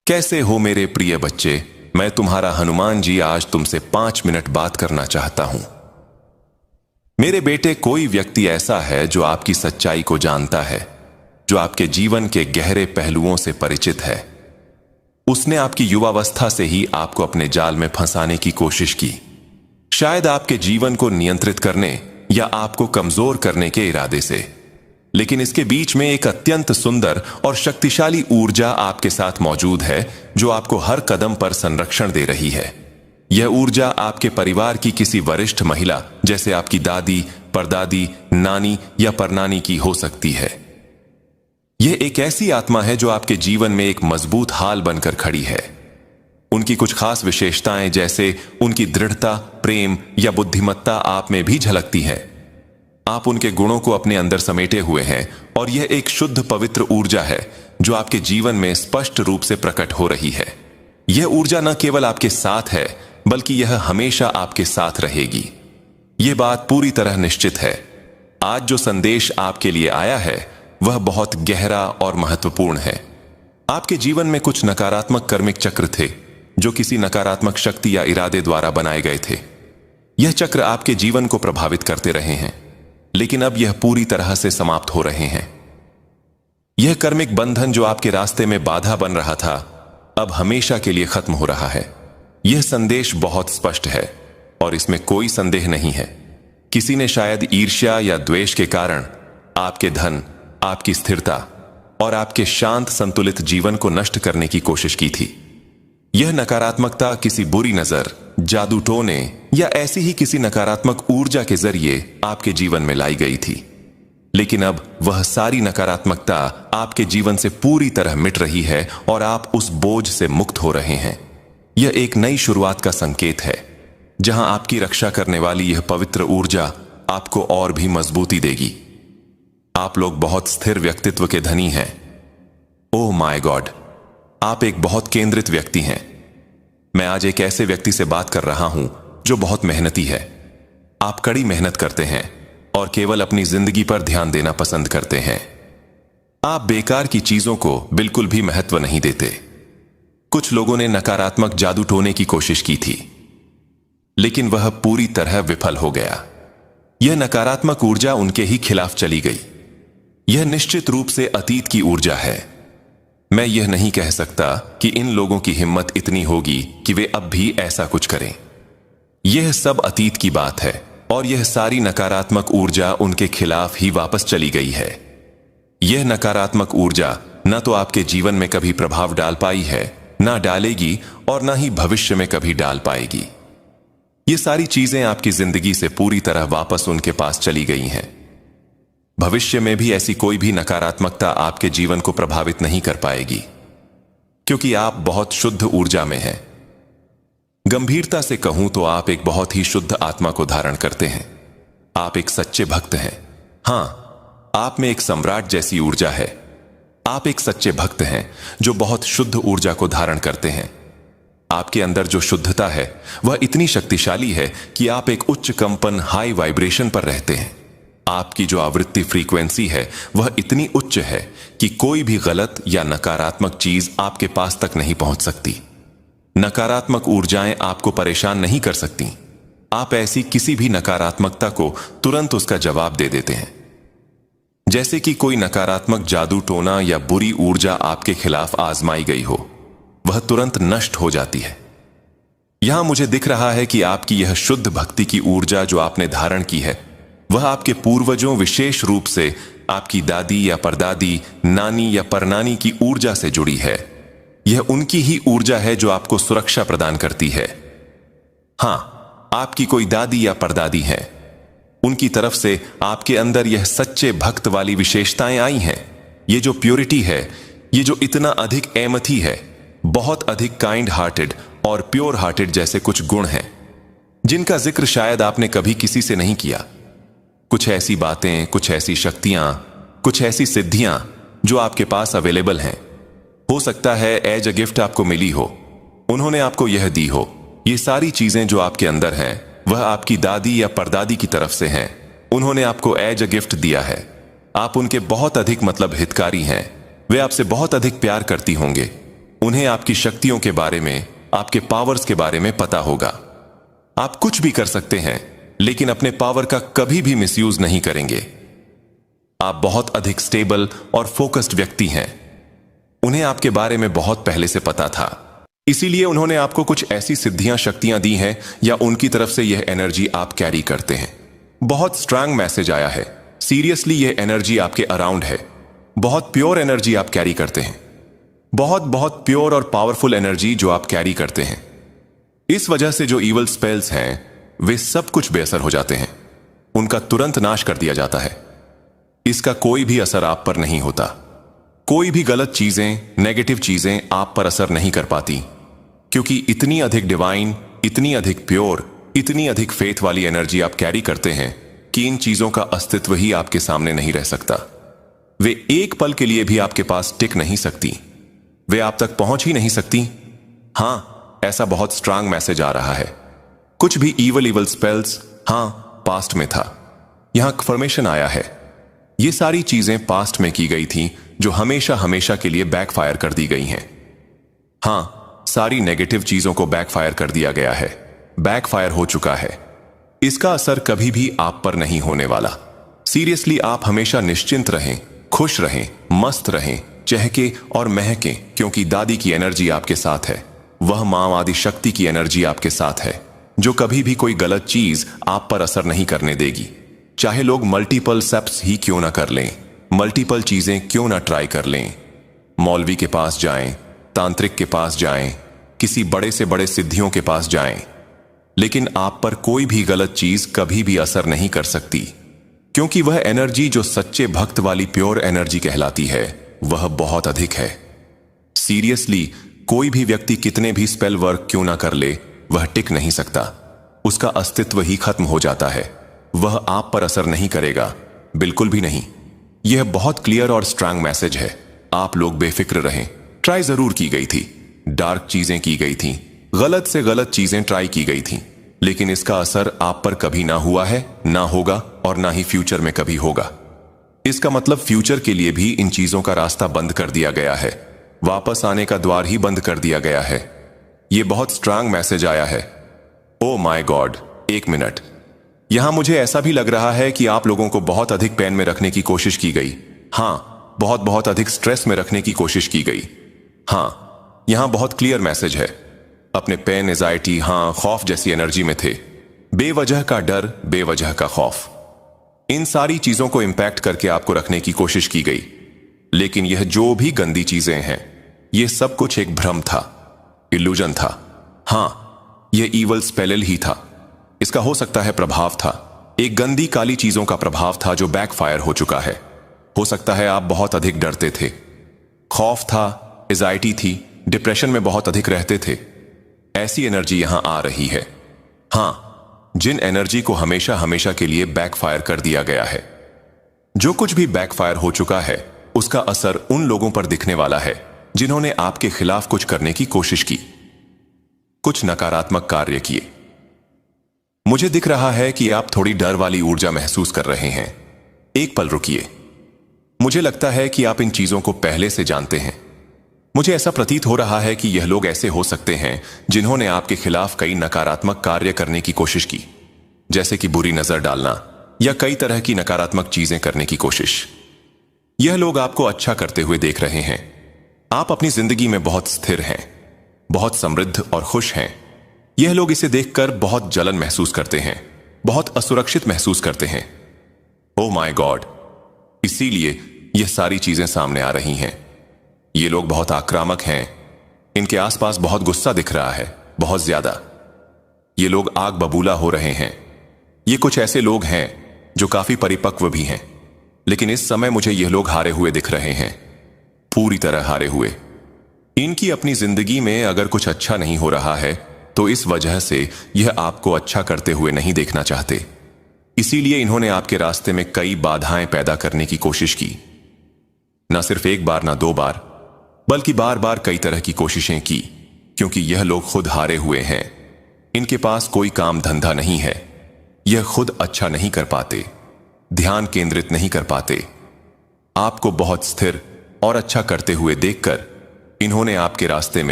कैसे हो मेरे प्रिय बच्चे। मैं तुम्हारा हनुमान जी आज तुमसे 5 मिनट बात करना चाहता हूं। मेरे बेटे, कोई व्यक्ति ऐसा है जो आपकी सच्चाई को जानता है, जो आपके जीवन के गहरे पहलुओं से परिचित है। उसने आपकी युवावस्था से ही आपको अपने जाल में फंसाने की कोशिश की, शायद आपके जीवन को नियंत्रित करने या आपको कमजोर करने के इरादे से। लेकिन इसके बीच में एक अत्यंत सुंदर और शक्तिशाली ऊर्जा आपके साथ मौजूद है, जो आपको हर कदम पर संरक्षण दे रही है। यह ऊर्जा आपके परिवार की किसी वरिष्ठ महिला, जैसे आपकी दादी, परदादी, नानी या परनानी की हो सकती है। यह एक ऐसी आत्मा है जो आपके जीवन में एक मजबूत हाल बनकर खड़ी है। उनकी कुछ खास विशेषताएं, जैसे उनकी दृढ़ता, प्रेम या बुद्धिमत्ता आप में भी झलकती है। आप उनके गुणों को अपने अंदर समेटे हुए हैं और यह एक शुद्ध पवित्र ऊर्जा है जो आपके जीवन में स्पष्ट रूप से प्रकट हो रही है। यह ऊर्जा न केवल आपके साथ है, बल्कि यह हमेशा आपके साथ रहेगी। यह बात पूरी तरह निश्चित है। आज जो संदेश आपके लिए आया है वह बहुत गहरा और महत्वपूर्ण है। आपके जीवन में कुछ नकारात्मक कर्मिक चक्र थे जो किसी नकारात्मक शक्ति या इरादे द्वारा बनाए गए थे। यह चक्र आपके जीवन को प्रभावित करते रहे हैं, लेकिन अब यह पूरी तरह से समाप्त हो रहे हैं। यह कर्मिक बंधन जो आपके रास्ते में बाधा बन रहा था, अब हमेशा के लिए खत्म हो रहा है। यह संदेश बहुत स्पष्ट है और इसमें कोई संदेह नहीं है। किसी ने शायद ईर्ष्या या द्वेष के कारण आपके धन, आपकी स्थिरता और आपके शांत संतुलित जीवन को नष्ट करने की कोशिश की थी। यह नकारात्मकता किसी बुरी नजर, जादू टोने या ऐसी ही किसी नकारात्मक ऊर्जा के जरिए आपके जीवन में लाई गई थी। लेकिन अब वह सारी नकारात्मकता आपके जीवन से पूरी तरह मिट रही है और आप उस बोझ से मुक्त हो रहे हैं। यह एक नई शुरुआत का संकेत है, जहां आपकी रक्षा करने वाली यह पवित्र ऊर्जा आपको और भी मजबूती देगी। आप लोग बहुत स्थिर व्यक्तित्व के धनी हैं। ओह माय गॉड, आप एक बहुत केंद्रित व्यक्ति हैं। मैं आज एक ऐसे व्यक्ति से बात कर रहा हूं जो बहुत मेहनती है। आप कड़ी मेहनत करते हैं और केवल अपनी जिंदगी पर ध्यान देना पसंद करते हैं। आप बेकार की चीजों को बिल्कुल भी महत्व नहीं देते। कुछ लोगों ने नकारात्मक जादू टोने की कोशिश की थी, लेकिन वह पूरी तरह विफल हो गया। यह नकारात्मक ऊर्जा उनके ही खिलाफ चली गई। यह निश्चित रूप से अतीत की ऊर्जा है। मैं यह नहीं कह सकता कि इन लोगों की हिम्मत इतनी होगी कि वे अब भी ऐसा कुछ करें। यह सब अतीत की बात है और यह सारी नकारात्मक ऊर्जा उनके खिलाफ ही वापस चली गई है। यह नकारात्मक ऊर्जा न तो आपके जीवन में कभी प्रभाव डाल पाई है, ना डालेगी और ना ही भविष्य में कभी डाल पाएगी। ये सारी चीजें आपकी जिंदगी से पूरी तरह वापस उनके पास चली गई हैं। भविष्य में भी ऐसी कोई भी नकारात्मकता आपके जीवन को प्रभावित नहीं कर पाएगी, क्योंकि आप बहुत शुद्ध ऊर्जा में हैं। गंभीरता से कहूं तो आप एक बहुत ही शुद्ध आत्मा को धारण करते हैं। आप एक सच्चे भक्त हैं। हां, आप में एक सम्राट जैसी ऊर्जा है। आप एक सच्चे भक्त हैं जो बहुत शुद्ध ऊर्जा को धारण करते हैं। आपके अंदर जो शुद्धता है वह इतनी शक्तिशाली है कि आप एक उच्च कंपन, हाई वाइब्रेशन पर रहते हैं। आपकी जो आवृत्ति फ्रीक्वेंसी है वह इतनी उच्च है कि कोई भी गलत या नकारात्मक चीज आपके पास तक नहीं पहुंच सकती। नकारात्मक ऊर्जाएं आपको परेशान नहीं कर सकती। आप ऐसी किसी भी नकारात्मकता को तुरंत उसका जवाब दे देते हैं। जैसे कि कोई नकारात्मक जादू टोना या बुरी ऊर्जा आपके खिलाफ आजमाई गई हो, वह तुरंत नष्ट हो जाती है। यहां मुझे दिख रहा है कि आपकी यह शुद्ध भक्ति की ऊर्जा जो आपने धारण की है, वह आपके पूर्वजों, विशेष रूप से आपकी दादी या परदादी, नानी या परनानी की ऊर्जा से जुड़ी है। यह उनकी ही ऊर्जा है जो आपको सुरक्षा प्रदान करती है। हां, आपकी कोई दादी या परदादी है, उनकी तरफ से आपके अंदर यह सच्चे भक्त वाली विशेषताएं आई हैं। ये जो प्योरिटी है, ये जो इतना अधिक एमथी है, बहुत अधिक काइंड हार्टेड और प्योर हार्टेड जैसे कुछ गुण हैं जिनका जिक्र शायद आपने कभी किसी से नहीं किया। कुछ ऐसी बातें, कुछ ऐसी शक्तियां, कुछ ऐसी सिद्धियां जो आपके पास अवेलेबल हैं। हो सकता है एज अ गिफ्ट आपको मिली हो, उन्होंने आपको यह दी हो। ये सारी चीजें जो आपके अंदर हैं वह आपकी दादी या परदादी की तरफ से हैं। उन्होंने आपको एज अ गिफ्ट दिया है। आप उनके बहुत अधिक हितकारी हैं। वे आपसे बहुत अधिक प्यार करती होंगे। उन्हें आपकी शक्तियों के बारे में, आपके पावर्स के बारे में पता होगा। आप कुछ भी कर सकते हैं, लेकिन अपने पावर का कभी भी मिसयूज नहीं करेंगे। आप बहुत अधिक स्टेबल और फोकस्ड व्यक्ति हैं। उन्हें आपके बारे में बहुत पहले से पता था, इसीलिए उन्होंने आपको कुछ ऐसी सिद्धियां, शक्तियां दी हैं, या उनकी तरफ से यह एनर्जी आप कैरी करते हैं। बहुत स्ट्रांग मैसेज आया है। सीरियसली यह एनर्जी आपके अराउंड है। बहुत प्योर एनर्जी आप कैरी करते हैं। बहुत बहुत प्योर और पावरफुल एनर्जी जो आप कैरी करते हैं। इस वजह से जो इवल स्पेल्स हैं, वे सब कुछ बेअसर हो जाते हैं। उनका तुरंत नाश कर दिया जाता है। इसका कोई भी असर आप पर नहीं होता। कोई भी गलत चीजें, नेगेटिव चीजें आप पर असर नहीं कर पाती, क्योंकि इतनी अधिक डिवाइन, इतनी अधिक प्योर, इतनी अधिक फेथ वाली एनर्जी आप कैरी करते हैं कि इन चीजों का अस्तित्व ही आपके सामने नहीं रह सकता। वे एक पल के लिए भी आपके पास टिक नहीं सकती। वे आप तक पहुंच ही नहीं सकती। हां, ऐसा बहुत स्ट्रांग मैसेज आ रहा है। कुछ भी इवल स्पेल्स, हां, पास्ट में था। यहां फॉर्मेशन आया है। ये सारी चीजें पास्ट में की गई थी, जो हमेशा हमेशा के लिए बैकफायर कर दी गई हैं। हां, सारी नेगेटिव चीजों को बैकफायर कर दिया गया है। बैकफायर हो चुका है। इसका असर कभी भी आप पर नहीं होने वाला। सीरियसली आप हमेशा निश्चिंत रहें, खुश रहें, मस्त रहें, चहके और महके, क्योंकि दादी की एनर्जी आपके साथ है। वह मां आदि शक्ति की एनर्जी आपके साथ है, जो कभी भी कोई गलत चीज आप पर असर नहीं करने देगी। चाहे लोग मल्टीपल स्टेप्स ही क्यों ना कर लें, मल्टीपल चीजें क्यों ना ट्राई कर लें। मौलवी के पास जाएं, तांत्रिक के पास जाएं, किसी बड़े से बड़े सिद्धियों के पास जाएं, लेकिन आप पर कोई भी गलत चीज कभी भी असर नहीं कर सकती, क्योंकि वह एनर्जी जो सच्चे भक्त वाली प्योर एनर्जी कहलाती है, वह बहुत अधिक है। सीरियसली कोई भी व्यक्ति कितने भी स्पेल वर्क क्यों ना कर ले, वह टिक नहीं सकता। उसका अस्तित्व ही खत्म हो जाता है। वह आप पर असर नहीं करेगा, बिल्कुल भी नहीं। यह बहुत क्लियर और स्ट्रांग मैसेज है। आप लोग बेफिक्र रहें। ट्राई जरूर की गई थी, डार्क चीजें की गई थी, गलत से गलत चीजें ट्राई की गई थी, लेकिन इसका असर आप पर कभी ना हुआ है, ना होगा, और ना ही फ्यूचर में कभी होगा। इसका मतलब फ्यूचर के लिए भी इन चीजों का रास्ता बंद कर दिया गया है। वापस आने का द्वार ही बंद कर दिया गया है। यह बहुत स्ट्रांग मैसेज आया है। ओ माय गॉड, एक मिनट। यहां मुझे ऐसा भी लग रहा है कि आप लोगों को बहुत अधिक पेन में रखने की कोशिश की गई। हां, बहुत बहुत अधिक स्ट्रेस में रखने की कोशिश की गई। हां, यहां बहुत क्लियर मैसेज है। अपने पेन, एजाइटी, हां, खौफ जैसी एनर्जी में थे। बेवजह का डर, बेवजह का खौफ, इन सारी चीजों को इंपैक्ट करके आपको रखने की कोशिश की गई। लेकिन यह जो भी गंदी चीजें हैं, यह सब कुछ एक भ्रम था, इल्यूजन था। हां, यह इवल स्पेल ही था। इसका हो सकता है प्रभाव था, एक गंदी काली चीजों का प्रभाव था जो बैकफायर हो चुका है। हो सकता है आप बहुत अधिक डरते थे, खौफ था, एजाइटी थी, डिप्रेशन में बहुत अधिक रहते थे। ऐसी एनर्जी यहां आ रही है। हां, जिन एनर्जी को हमेशा हमेशा के लिए बैकफायर कर दिया गया है। जो कुछ भी बैकफायर हो चुका है, उसका असर उन लोगों पर दिखने वाला है जिन्होंने आपके खिलाफ कुछ करने की कोशिश की, कुछ नकारात्मक कार्य किए। मुझे दिख रहा है कि आप थोड़ी डर वाली ऊर्जा महसूस कर रहे हैं। एक पल रुकिए। मुझे लगता है कि आप इन चीजों को पहले से जानते हैं। मुझे ऐसा प्रतीत हो रहा है कि यह लोग ऐसे हो सकते हैं जिन्होंने आपके खिलाफ कई नकारात्मक कार्य करने की कोशिश की, जैसे कि बुरी नजर डालना या कई तरह की नकारात्मक चीजें करने की कोशिश। यह लोग आपको अच्छा करते हुए देख रहे हैं। आप अपनी जिंदगी में बहुत स्थिर हैं, बहुत समृद्ध और खुश हैं। यह लोग इसे देखकर बहुत जलन महसूस करते हैं, बहुत असुरक्षित महसूस करते हैं। ओ माय गॉड, इसीलिए यह सारी चीजें सामने आ रही हैं। ये लोग बहुत आक्रामक हैं। इनके आसपास बहुत गुस्सा दिख रहा है, बहुत ज्यादा। ये लोग आग बबूला हो रहे हैं। ये कुछ ऐसे लोग हैं जो काफी परिपक्व भी हैं, लेकिन इस समय मुझे ये लोग हारे हुए दिख रहे हैं, पूरी तरह हारे हुए। इनकी अपनी जिंदगी में अगर कुछ अच्छा नहीं हो रहा है, तो इस वजह से यह आपको अच्छा करते हुए नहीं देखना चाहते। इसीलिए इन्होंने आपके रास्ते में कई बाधाएं पैदा करने की कोशिश की। ना सिर्फ एक बार, ना दो बार, बल्कि बार बार कई तरह की कोशिशें की, क्योंकि यह लोग खुद हारे हुए हैं। इनके पास कोई काम धंधा नहीं है। यह खुद अच्छा नहीं कर पाते, ध्यान केंद्रित नहीं कर पाते। आपको बहुत स्थिर और अच्छा करते हुए देखकर इन्होंने आपके रास्ते में